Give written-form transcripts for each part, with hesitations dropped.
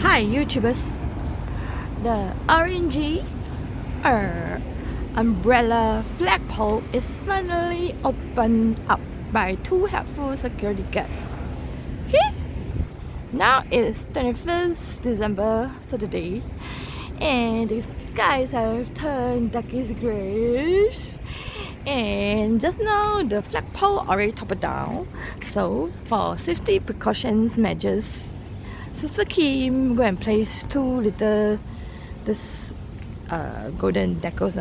Hi YouTubers, the Orangey umbrella flagpole is finally opened up by two helpful security guards. Okay, now it's 21st December, Saturday, and the skies have turned darkish grayish. And just now the flagpole already toppled down, so for safety precautions measures, Sister Kim go and place two little this golden decals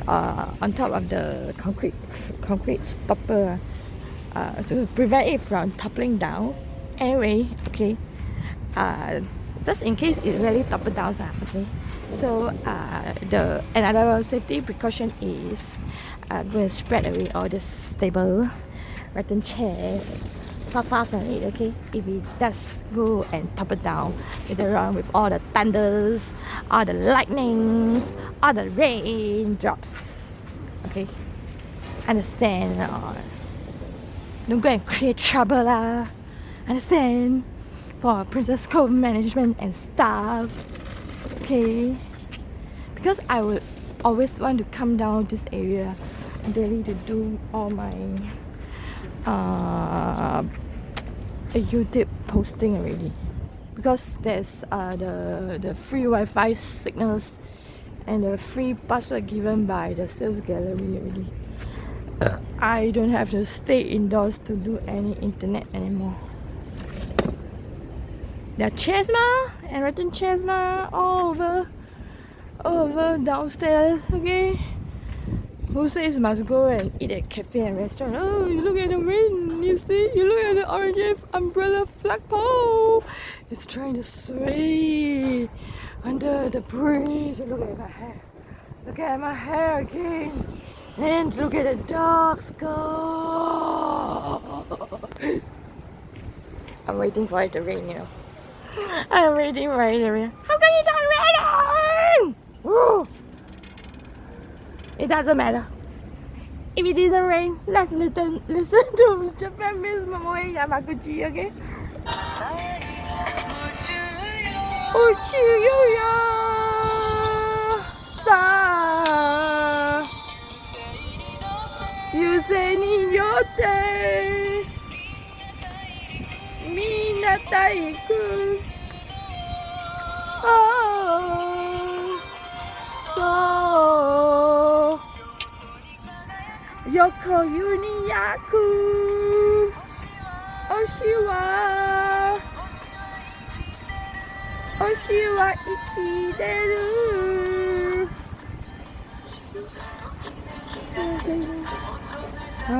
on top of the concrete stopper to prevent it from toppling down. Anyway, okay, just in case it really topple down, okay. So the another safety precaution is going to spread away all this table, rotten chairs, far from it, okay? If it does go and topple down later on with all the thunders, all the lightnings, all the raindrops, okay? Understand? Don't go and create trouble lah. Understand? For Princess Cove management and staff, okay? Because I would always want to come down this area daily to do all my YouTube posting already, because there's the free Wi-Fi signals and the free password given by the sales gallery already. I don't have to stay indoors to do any internet anymore. There are chairs and rotten chairs all over downstairs, okay? Who says must go and eat at cafe and restaurant? Oh, you look at the rain, you see? You look at the orange umbrella flagpole. It's trying to sway under the breeze. Look at my hair. Look at my hair again. And look at the dark sky. I'm waiting for it to rain, you know. I'm waiting for it to rain. How can you not rain? Woo! It doesn't matter. If it didn't rain, let's listen to Japanese Momoe Yamaguchi, okay? Uchiyo sa Yusei ni yote Minna taiku So Yoko Yuniyaku Oshiwa ikideru. I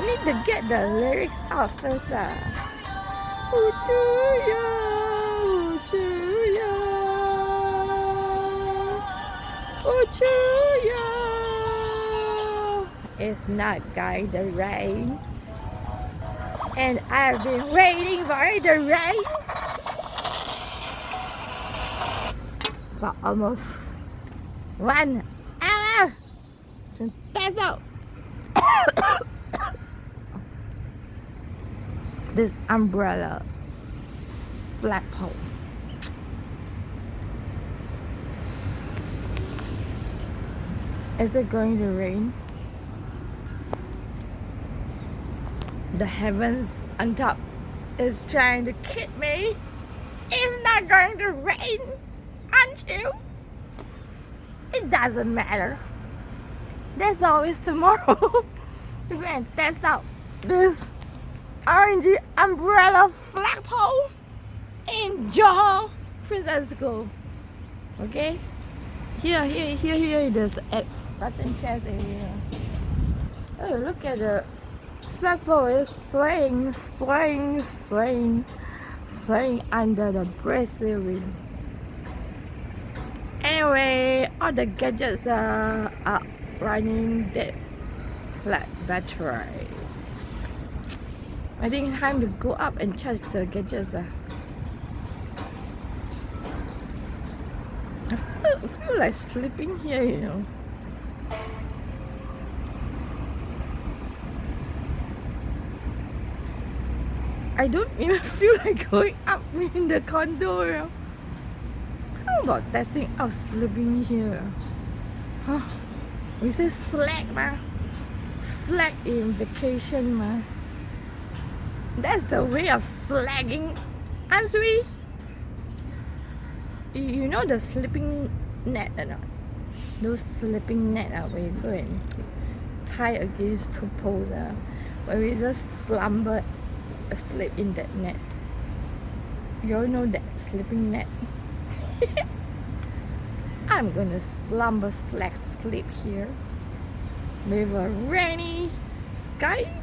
need to get the lyrics out first lah. Uchuya, Uchuya, Uchuya. It's not going to rain, and I've been waiting for it to rain for almost 1 hour to pass out this umbrella flagpole. Is it going to rain? The heavens on top is trying to kid me. It's not going to rain until it doesn't matter. There's always tomorrow. We're going to test out this orangey umbrella flagpole in Johor, Princess Cove. Okay? Here, there's a rotten chairs area. Oh, look at the flagpole is swaying under the bracing wind. Anyway, all the gadgets are running dead flat battery. I think it's time to go up and charge the gadgets. I feel like sleeping here, you know. I don't even feel like going up in the condo. How about testing out sleeping here? Huh? We say slack ma. Slack in vacation ma. That's the way of slacking, aren't we? You know the sleeping net or not? Those sleeping net where you go and tie against two poles where we just slumber asleep in that net. You all know that sleeping net? I'm gonna slumber slack sleep here with a rainy sky